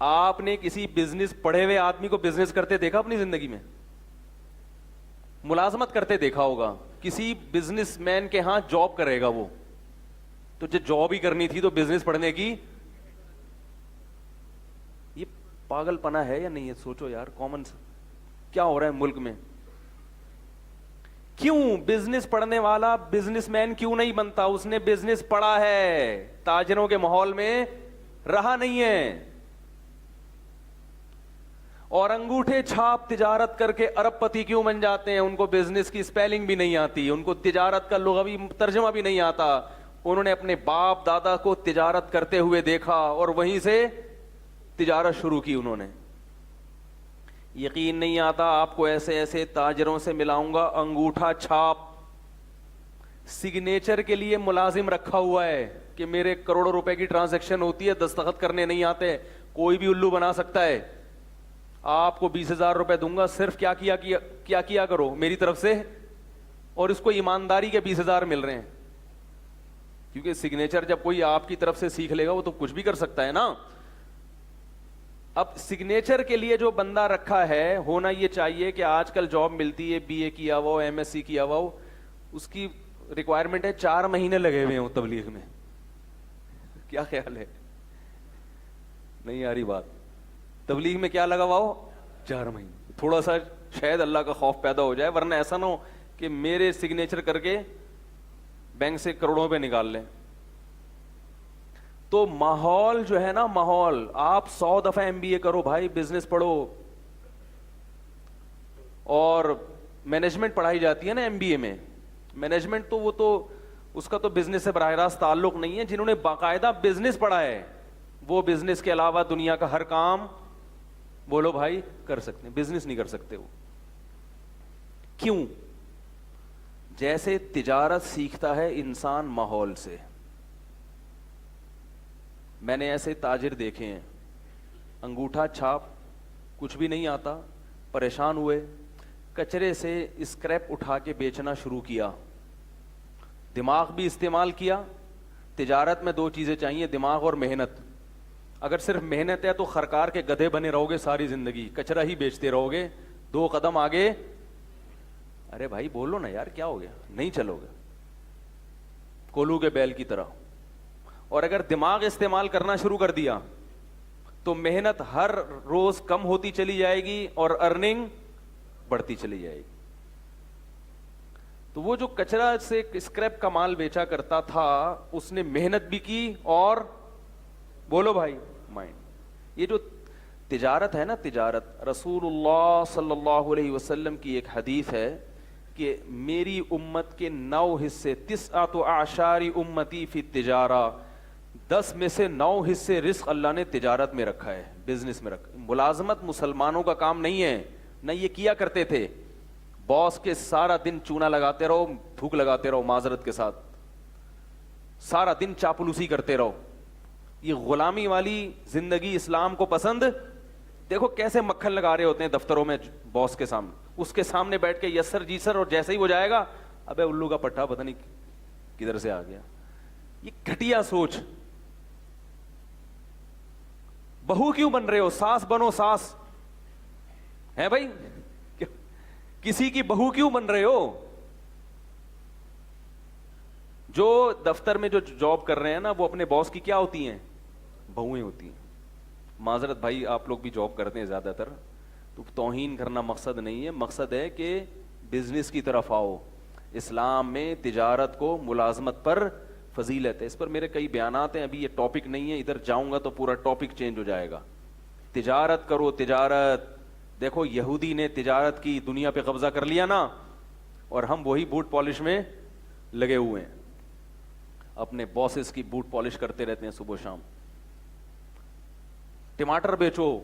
آپ نے کسی بزنس پڑھے ہوئے آدمی کو بزنس کرتے دیکھا اپنی زندگی میں؟ ملازمت کرتے دیکھا ہوگا. کسی بزنس مین کے ہاں جاب کرے گا وہ, تو جو جاب ہی کرنی تھی تو بزنس پڑھنے کی. یہ پاگل پنا ہے یا نہیں ہے؟ سوچو یار, کامن کیا ہو رہا ہے ملک میں. کیوں بزنس پڑھنے والا بزنس مین کیوں نہیں بنتا؟ اس نے بزنس پڑھا ہے, تاجروں کے ماحول میں رہا نہیں ہے. اور انگوٹھے چھاپ تجارت کر کے ارب پتی کیوں بن جاتے ہیں؟ ان کو بزنس کی اسپیلنگ بھی نہیں آتی, ان کو تجارت کا لغوی ترجمہ بھی نہیں آتا. انہوں نے اپنے باپ دادا کو تجارت کرتے ہوئے دیکھا اور وہیں سے تجارت شروع کی انہوں نے. یقین نہیں آتا آپ کو ایسے ایسے تاجروں سے ملاؤں گا, انگوٹھا چھاپ سگنیچر کے لیے ملازم رکھا ہوا ہے کہ میرے کروڑوں روپے کی ٹرانزیکشن ہوتی ہے, دستخط کرنے نہیں آتے, کوئی بھی الو بنا سکتا ہے. آپ کو 20,000 روپے دوں گا, صرف کیا کرو میری طرف سے, اور اس کو ایمانداری کے 20,000 مل رہے ہیں. کیونکہ سگنیچر جب کوئی آپ کی طرف سے سیکھ لے گا وہ تو کچھ بھی کر سکتا ہے نا. اب سگنیچر کے لیے جو بندہ رکھا ہے, ہونا یہ چاہیے کہ آج کل جاب ملتی ہے, بی اے کیا ہوا ہو, ایم ایس سی کیا ہوا ہو, اس کی ریکوائرمنٹ ہے 4 مہینے لگے ہوئے ہوں تبلیغ میں. کیا خیال ہے؟ نہیں آ رہی بات؟ تبلیغ میں کیا لگا ہوا ہو؟ 4 مہینے. تھوڑا سا شاید اللہ کا خوف پیدا ہو جائے, ورنہ ایسا نہ ہو کہ میرے سگنیچر کر کے بینک سے کروڑوں پہ نکال لیں. تو ماحول جو ہے نا, ماحول, آپ 100 دفعہ ایم بی اے کرو بھائی, بزنس پڑھو, اور مینجمنٹ پڑھائی جاتی ہے نا ایم بی اے میں. مینجمنٹ تو وہ تو اس کا تو بزنس سے براہ راست تعلق نہیں ہے. جنہوں نے باقاعدہ بزنس پڑھا ہے وہ بزنس کے علاوہ دنیا کا ہر کام بولو بھائی کر سکتے ہیں, بزنس نہیں کر سکتے وہ. کیوں؟ جیسے تجارت سیکھتا ہے انسان ماحول سے. میں نے ایسے تاجر دیکھے ہیں, انگوٹھا چھاپ, کچھ بھی نہیں آتا, پریشان ہوئے, کچرے سے اسکریپ اٹھا کے بیچنا شروع کیا. دماغ بھی استعمال کیا. تجارت میں 2 چیزیں چاہیے, دماغ اور محنت. اگر صرف محنت ہے تو خرکار کے گدھے بنے رہو گے ساری زندگی, کچرا ہی بیچتے رہو گے, 2 قدم آگے. ارے بھائی بولو نا یار, کیا ہو گیا؟ نہیں چلو گے, کولو کے بیل کی طرح. اور اگر دماغ استعمال کرنا شروع کر دیا تو محنت ہر روز کم ہوتی چلی جائے گی اور ارننگ بڑھتی چلی جائے گی. تو وہ جو کچرا سے اسکریپ کا مال بیچا کرتا تھا, اس نے محنت بھی کی اور بولو بھائی مائنڈ. یہ جو تجارت ہے نا, تجارت, رسول اللہ صلی اللہ علیہ وسلم کی ایک حدیث ہے کہ میری امت کے 9 حصے, 9 اعشار امتی فی التجارہ, 10 میں سے 9 حصے رزق اللہ نے تجارت میں رکھا ہے, بزنس میں رکھا. ملازمت مسلمانوں کا کام نہیں ہے, نہ یہ کیا کرتے تھے. باس کے سارا دن چونا لگاتے رہو, تھوک لگاتے رہو, معذرت کے ساتھ سارا دن چاپلوسی کرتے رہو. یہ غلامی والی زندگی اسلام کو پسند. دیکھو کیسے مکھن لگا رہے ہوتے ہیں دفتروں میں باس کے سامنے, اس کے سامنے بیٹھ کے یس سر جی سر, اور جیسے ہی وہ جائے گا, ابے الو کا پٹھا پتہ نہیں کدھر سے آ گیا. یہ گھٹیا سوچ. بہو کیوں بن رہے ہو؟ ساس بنو, ساس ہے بھائی, کسی کی بہو کیوں بن رہے ہو؟ جو دفتر میں جو جاب کر رہے ہیں نا, وہ اپنے باس کی کیا ہوتی ہیں؟ بہویں ہوتی ہیں. معذرت بھائی, آپ لوگ بھی جاب کرتے ہیں زیادہ تر, تو توہین کرنا مقصد نہیں ہے, مقصد ہے کہ بزنس کی طرف آؤ. اسلام میں تجارت کو ملازمت پر فضیلت ہے. اس پر میرے کئی بیانات ہیں, ابھی یہ ٹاپک نہیں ہے, ادھر جاؤں گا تو پورا ٹاپک چینج ہو جائے گا. تجارت کرو, تجارت. دیکھو یہودی نے تجارت کی, دنیا پہ قبضہ کر لیا نا, اور ہم وہی بوٹ پالش میں لگے ہوئے ہیں, اپنے باسز کی بوٹ پالش کرتے رہتے ہیں صبح شام. ٹماٹر بیچو,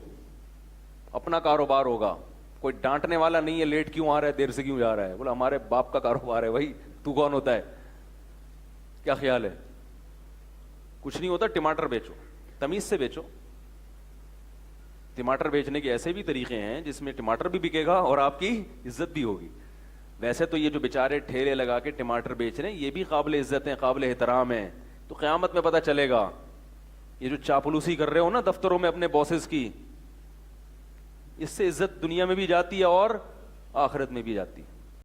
اپنا کاروبار ہوگا, کوئی ڈانٹنے والا نہیں ہے, لیٹ کیوں آ رہا ہے, دیر سے کیوں جا رہا ہے. بولا ہمارے باپ کا کاروبار ہے بھائی, تو کون ہوتا ہے؟ کیا خیال ہے؟ کچھ نہیں ہوتا, ٹماٹر بیچو, تمیز سے بیچو. ٹماٹر بیچنے کے ایسے بھی طریقے ہیں جس میں ٹماٹر بھی بکے گا اور آپ کی عزت بھی ہوگی. ویسے تو یہ جو بیچارے ٹھیلے لگا کے ٹماٹر بیچ رہے ہیں, یہ بھی قابل عزت ہیں, قابل احترام ہیں, تو قیامت میں پتہ چلے گا یہ جو چاپلوسی کر رہے ہو نا دفتروں میں اپنے باسز کی, اس سے عزت دنیا میں بھی جاتی ہے اور آخرت میں بھی جاتی ہے.